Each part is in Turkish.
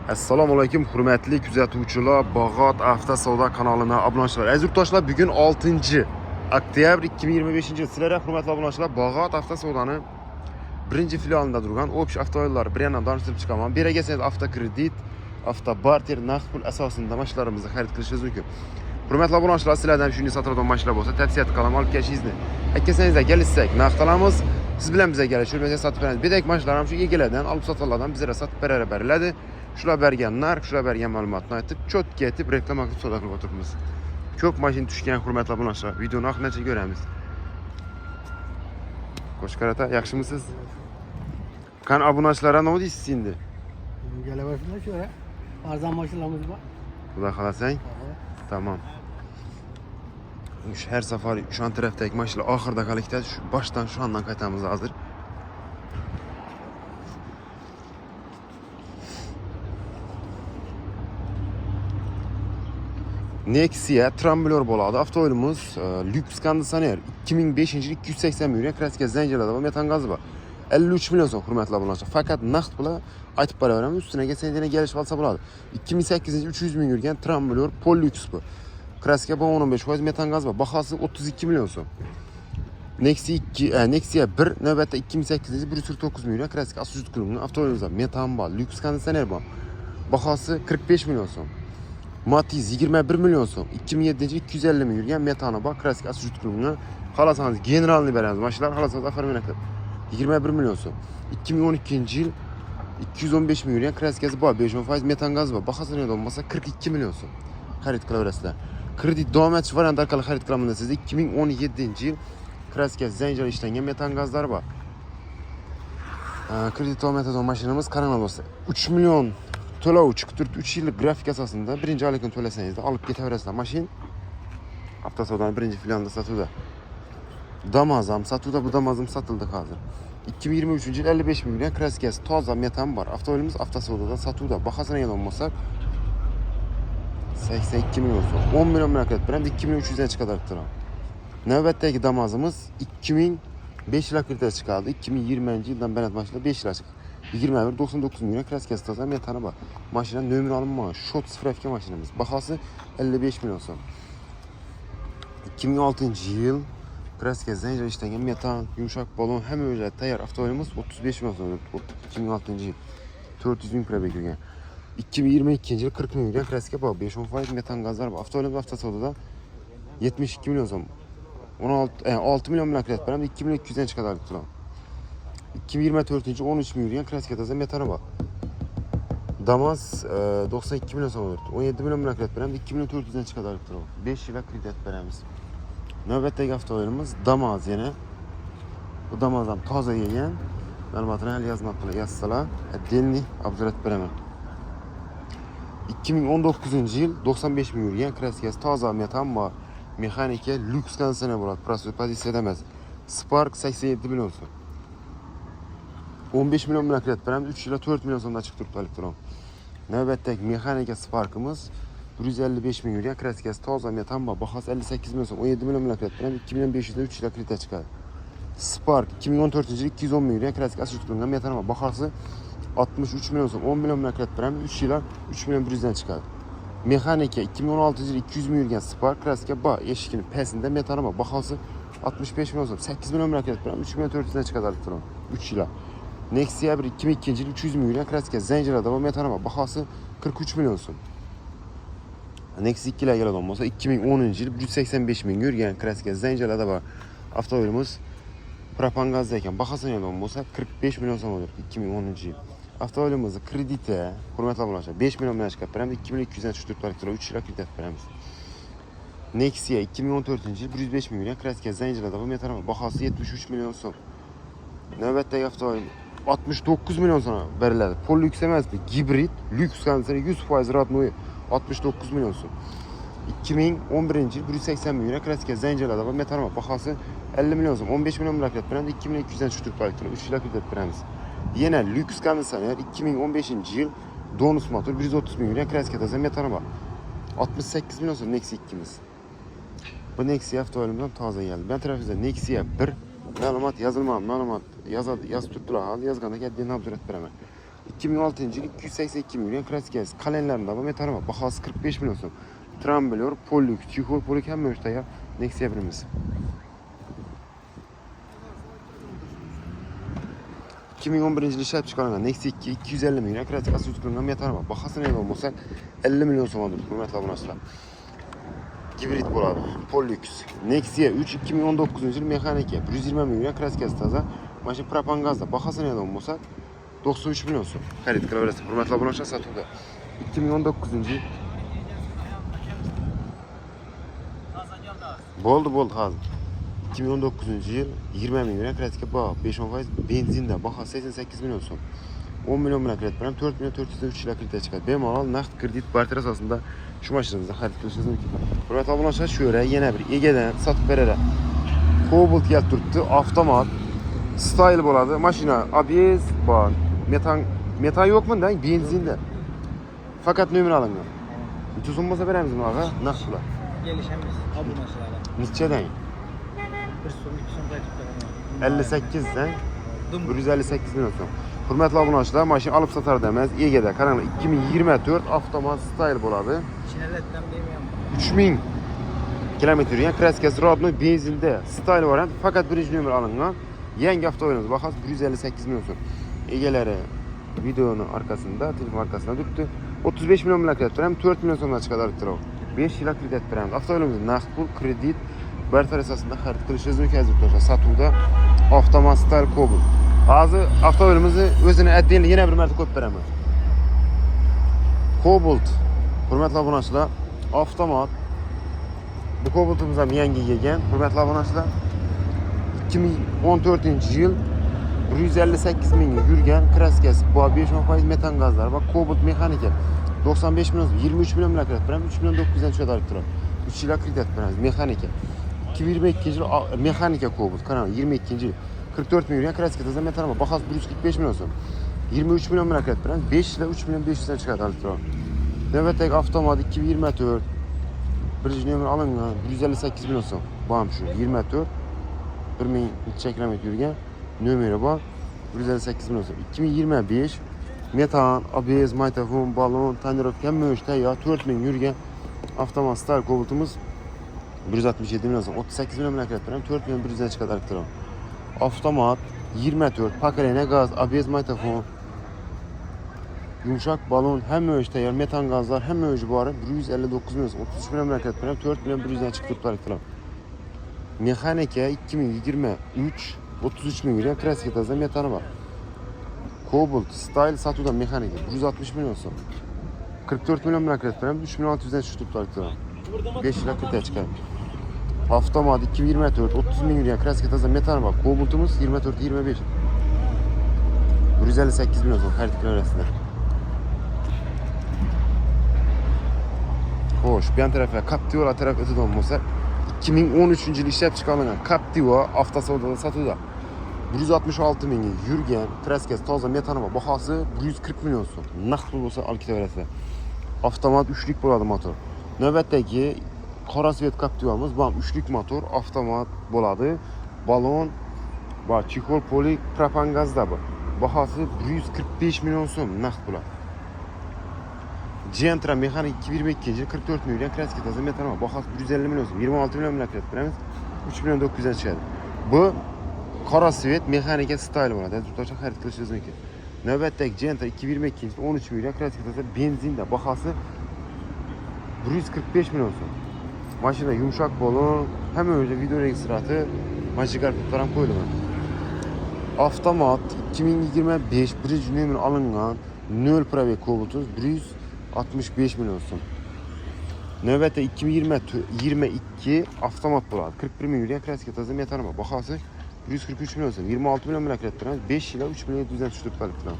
Assalomu alaykum hurmatli kuzatuvchilar, Bag'ot Avto Savdo kanalına abunə olurlar. Aziz yurtdoshlar, bugün 6 oktyabr 2025 yil. Sizlarga hurmatli abunəçilər, Bag'ot Avto Savdo'nun birinchi filialında durgan Opsh avtoyo'llar bir yana tanıştırıp çıkaman. Bir egesiniz avtokredit, avtobarter, naqd pul asosida mashinalarimizni xarid qilishingiz mumkin. Hurmatli abunəçilər, sizlardan shunday sotadigan mashinalar bo'lsa, tavsiya qilaman olib kelishingizni. Akkasinizga kelishsak, naqd olamiz. Siz bilan bizga kelishib, biz sotib beramiz. Bedek mashinalar ham shu egalardan, olib sotganlardan bizlarga sotib beriladi. Shular bergan narx, shular bergan ma'lumotni aytib, cho'tga aytib reklama qilib savdo qilib o'tiribmiz. Ko'p mashina tushgan hurmatli abunəçilər. Videoni oxirigacha ko'ramiz. Qo'shqarata, yaxshimisiz? Qani abunəçilərə nima deysiz endi? Geleversine şöyle. Arzan maşinamız var. Xudo xohlasang. Tamam. Her safar şu an taraftaki mashinalar oxirida qolibdi. Şu boshdan şu andan qaytamiz hozir. Nexia tramblör bo'ladi. Avtomobilimiz lyuks konditsioner 2005 yil 280 million kraska zanjirlarda va metan gazi bor. 53 million so'm hurmatli abunəçilər. Faqat naqd bilan aytib qo'yaveramiz. Üstüne sendine gelish olsa bo'ladi. 2008 yil 300 ming yurgan tramblör Polyux bu. Kraska bu 15% metan gaz bor. Bahası 32 million so'm. Nexia 1 navbatda 2008 yil 149 million kraska asosiyat qilingan avtomobilimizda metan bor, lyuks konditsioner bor. Bahası 45 million so'm. Matiz 21 milyon so'm. 2007 yil 250 ming yurgan metani bor, kraska asosiyat qilingan. Xalasangiz generalni beramiz. Mashinalar xalasangiz ofermani qilib 21 milyon so'm. 2012 yil 215 ming yurgan kraskasi bor, 5% metan gaz bor. Bahasini olmasa 42 milyon so'm. Xarid qilaverasizlar. Kredit davom etish variant orqali xarid qilaman desangizda 2017 yil kraskasi zanjir ishlangan metan gazlar bor. Kredit davom etadigan mashinamiz qaramay bo'lsa 3 million to'lov chiqib turibdi. 3 yillik grafik asosida birinchi oylikni to'lasangizda olib ketaverasizlar. Mashin Avtosavdoning birinchi filialida sotuvda. Damas ham sotuvda, bu Damas ham sotildi hozir. 2023 yil 55 million kraskasi toza metan bor. Avtomobilimiz Avtosavdoda sotuvda. Bahasini olmasak 82 milyon so'm. 10 million murakkab bilan 2300 dan chiqadi turadi. Navbatdagi Damas'imiz 2005 yil kirda chiqadi. 2020 yildan beri mashina 5 yil chiqadi. 21.99 milyon kraskasi toza metani bor. Mashina nomer olinmagan. Shot sıfırafga mashinamiz. Bahası 55 milyon so'm. 2006 yil kraska zanjir ishlangan metan, yumshoq balon hamma o'ylari tayyor avtomobilimiz 35 milyon so'm. 2006 yil 400 ming probeg yurgan. 2022 yil 40 ming yurgan kraska bor. 5% metan gazlar bor. Avtomobilimiz avtosavdoda 72 milyon so'm. 6 milyon murakkab bilan 2200 dan chiqadi turadi. 2024 yil 13 ming yurgan kraska toza metani bor. Damas 92 milyon so'm oldu. 17 milyon murakkab bilan 2400 dan chiqadi turadi. 5 yil kredit beramiz. Navbatdagi avtomobilimiz Damas yana. Bu Damas ham toza yegan. Ma'lumotini hali yozmabdi bilan yozsalar, отдельный obzor etib beraman. 2019 yil 95 ming yurgan kraskasi toza metan bor. Mexanika lyuks konditsioner bo'ladi. Prostoy pozitsiyada emas. Spark 87 milyon so'm. 15 milyon murakkab beramiz. 3 yilda 4 milyon so'mdan chiqib turibdi. Navbatdagi mexanika Spark'imiz 155 ming yurgan kraskasi toza metan bor. Bahası 58 milyon so'm. 17 milyon murakkab bilan 2500 dan 3 yilda kredit chiqadi. Spark 2014 yil 210 ming yurgan kraskasi asosiyat qilingan metan bor. Bahası 63 milyon so'm. 10 milyon murakkab beramiz. 3 yilda 3 milyon 100 dan chiqadi. Mexanika 2016 yil 200 ming yurgan Spark kraska bor. Eshikning pasida metani bor. Bahası 65 milyon so'm. 8 milyon murakkab bilan 3 milyon 400 dan chiqadi turadi. 3 yilda. Nexia 2002 yil 300 ming yurgan kraska zanjirlarda va metani bor. Bahası 43 milyon so'm. Nexia 2 larga olmasa 2010 yil 185 ming yurgan kraska zanjirlarda bor. Avtomobilimiz propan gazda ekan. Bahasini olmasa 45 milyon so'm bo'ldi 2010 yil. Avtomobilimizni krediti hurmatli abunəçilər 5 milyon bilan chiqib beramiz. 2200 dan tushib turibdi. 3 yil kredit beramiz. Nexia 2014 yil 105 ming yurgan kraska zanjirlarda va metani bor. Bahası 73 milyon so'm. Navbatdagi avtomobil 69 milyon so'm beriladi. Polyux emas bu, gibrid, lyuks konditsioner 100% rodnoy 69 milyon so'm. 2011 yil 180 ming yurgan kraska zanjirlarda va metani bor. Bahası 50 milyon so'm. 15 milyon murakkab bilan 2200 dan tushib turibdi. 3 yil kredit beramiz. Yine lyuks konditsioner 2015 yil Donus motor 130 ming yurgan kraska toza metani bor. 68 milyon so'm Nexia 2'miz. Bu Nexia avtomobilimizdan toza geldi. Ben tarafımızda Nexia 1 ma'lumot yozilmagan, ma'lumot yozib turibdilar. Hozir yozganda oddiy obzor etib beraman. 2006 yıl 282 milyon klasik gaz. Kalenlerinde var, metanı var. Bahası 45 milyon so'm. Tramblyor, Pollux, Chihol, Pollux hem müşteri ya. Nexia birimiz. 2011 yıl ishlab chiqarilgan Nexia 2 250 milyon klasik asıl tutulan metanı var. Bahası ne olmasa 50 milyon so'mdir. Hurmatli obunachilar. Hibrid bo'ladi. Pollux. Nexia 3 2019 yil mexanika 120 milyon klasik gaz toza. Mana shu propan gazda bahasi ne olmasa 93 milyon so'm. Xarid qilaverasiz. Hurmatli obunachilar, sotuvda. 2019 yil Bo'ldi hozir. 2019 yil 20 milyon kreditga bog' 5% benzinda bahasi 88 milyon so'm. 10 milyon bilan kredit bilan 4 milyon 403 yil kredit chiqadi. Bemalol naqd kredit barter asosida shu mashinamizni xarid qilishingiz mumkin. Hurmatli obunachilar, shu yerda yana bir egadan sotib beradi. Cobalt kelib turibdi, avtomat, style bo'ladi. Mashina ABS bor. Metan yo'qmi-da, benzinda. Faqat nomer olingan. Necha so'm bo'lsa beramiz buni, og'a? Naqd pul. Gelişemiz. Obunachilar. Nechadan? 1 so'm 2 so'm qaytib beraman. 58 dan 158 milyon so'm. Hurmatli obunachilar, mashina olib sotarda emas, egada. Qaranglar, 2024 avtomat style bo'ladi. Chinallatdan deyman. 3000 kilometr yurgan kraskasi rodnoy benzinda style variant, faqat birinchi nomer olingan. Yangi avtomobilimiz bahasi 158 milyon so'm. Egalari videoni arkasida, telefon arkasida turibdi. 35 milyon bilan kredit beramiz, 4 milyon so'mdan chiqadi elektrov. 5 yil kredit beramiz. Avtomobilimiz naqd pul, kredit, barter asosida xarid qilishingiz mumkin azizlar. Sotuvda avtomat style Cobalt. Hozir avtomobilimizni o'zini atdinli yana bir marta ko'p beraman. Cobalt. Hurmatli obunachilar, avtomat. Bu Cobaltimiz ham yangi kelgan. Hurmatli obunachilar, 2014 yil 158 mingga yurgan kraskasi, bu 5% metan gazlar va Cobalt mexanika 95 milyon, 23 milyon bilan kredit beramiz, 3 milyon 900 dan chiqadi turadi. 3 yil kredit beramiz, mexanika. 2022 yil mexanika Cobalt, qarang, 22 yil 44 milyon yurgan kraska toza metan va bahasi 145 milyon so'm. 23 milyon bilan kredit beramiz, 5 yil 3 milyon 500 dan chiqadi turadi. Navbatdagi avtomat 2024 birinchi nomer olingan 158 milyon so'm. Bu ham shu 24 1000 kilometr yurgan nomeri bor 158 milyon so'm. 2025 metan, ABS, mikrofon, balon, tonirovka mo'sh tayyor 4000 yurgan avtomat style Cobaltimiz 167 milyon so'm. 38 milyon bilan kredit beramiz, 4 milyon 100 dan chiqadi elektron. Avtomat 24 pokoleniya gaz, ABS, mikrofon, yumshoq balon, hamma o'zi tayyor, metan gazlar hamma o'zi bor, 159 milyon, 33 milyon bilan kredit beramiz, 4 milyon 100 dan chiqib turibdi. Mexanika 2023 33 ming yurgan kraska toza metani bor. Cobalt style sotuvda mexanika 160 milyon so'm. 44 milyon bilan kredit beramiz, 3 milyon 600 dan chiqib turibdi. 5 yil kredit chiqadi. Avtomat 2024 30 ming yurgan kraska toza metani bor. Cobaltimiz 24 25 158 milyon so'm xarid qilaverasizlar. Xo'sh, bu yan tarafga Captiva taraf o'tadigan bo'lsa, 2013 yil ishlab chiqarilgan Captiva avtosavdoda sotuvda 166 mingga yurgan kraskasi toza metani bor. Bahasi 140 milyon so'm. Naqd pul bo'lsa olib ketaverasizlar. Avtomat 3lik bo'ladi motor. Navbatdagi qora svet Captivamiz bu ham 3lik motor, avtomat bo'ladi. Balon va Chihol Poly propan gazda bu. Bahasi 145 milyon so'm naqd pul. Gentra mexanik 2022 yil 44 milyon kraska toza metani bor. Bahasi 150 milyon so'm. 26 milyon bilan kredit beramiz, 3 milyon 900 dan chiqadi. Bu qora svet mexanika style bo'ladi. Turtocha xarid qilishingiz mumkin. Navbatdagi Gentra 2022 yil 13 milyon kraska toza benzinda bahasi 145 milyon so'm. Mashina yumshoq balon, hamma o'zi video registratori, majigar ham qo'yilgan. Avtomat 2025 birinchi nomer olingan 0 probeg Cobaltimiz 165 milyon so'm. Navbatda 2022 avtomat bo'ladi. 41 ming yurgan kraska toza metani bor. Bahasi 143 milyon so'm. 26 milyon bilan kredit beramiz, 5 yil 3 milyon 700 dan tushib turibdi.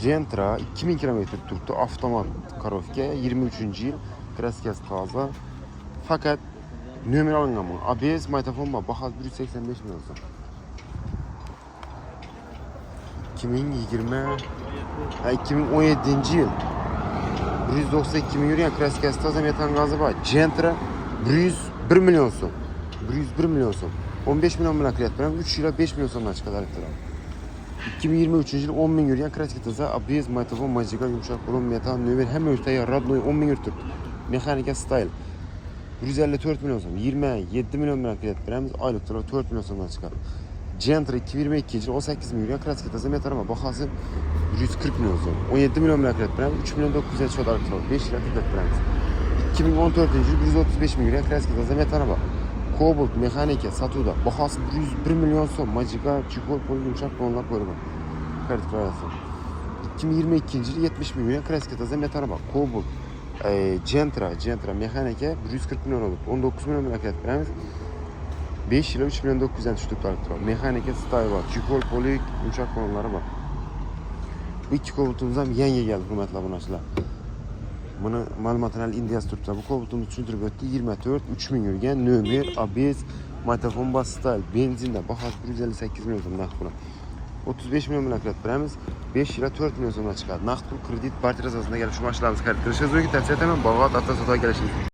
Gentra 2000 kilometr turibdi, avtomat korovka 23 yil kraskasi toza. Faqat nomer olingan bu. ABS, mikrofon bor. Bahasi 185 milyon so'm. 2017 yil 192 ming yurgan kraskasi toza metan gazi bor. Gentra 101 milyon so'm. 101 milyon so'm. 15 milyon bilan kredit beramiz, 3 yil 5 milyon so'mdan chiqadi elektron. 2023 yıl 10 bin yürüyen klasik taza ABS, Maytafon, Magica, yumuşak kolon, metal, növer, hem ölçüde Radno'yu 10 bin yürütür. Mekanika style. 154 milyon son, 27 milyon lira kredi veremiz, aylık dolar 4 milyon sondan çıkar. Gentra 2022 yıl 18 bin yürüyen klasik taza metal ama bakası 140 milyon son, 17 milyon lira kredi veremiz, 3 milyon 900 şod aylık dolar, 5 lira kredi veremiz. 2014 yıl 135 bin yürüyen klasik taza metal ama Cobalt, mekanika, Satuda, bahası 101 milyon son, Magica, Çikol, Poli, yumuşak kolonlar koyulma. Kredi kraliyası. 2022 yıl 70 bin yürüyen klasik taza metal bak. Cobalt, Gentra, mekanika 140 milyon olur. 19 milyon lira kredi veremiz. 5 yıla 3 milyon 900'den düştük taraftar. Mekanika style var. Çikol, Poli, yumuşak kolonları var. Bu iki kobaltumuzdan yenge geldi hürmetli abunachılar. Bunu malumatını Indias Türk'te bu kobaltumuz düşündürüp öttü. 24 3 bin yürüyen nömer, ABS, Maytafon bas style, benzinde bahası 158 milyon son nakd buna. 35 milyon lira kredi veremiz. 5 yıla 4 milyon sonuna çıkar. Nakd pul, kredit, barter esasında gelip şu maçlarımız kredi. Teşekkür ederim. Hemen Bağdat Atasot'a gelişiniz.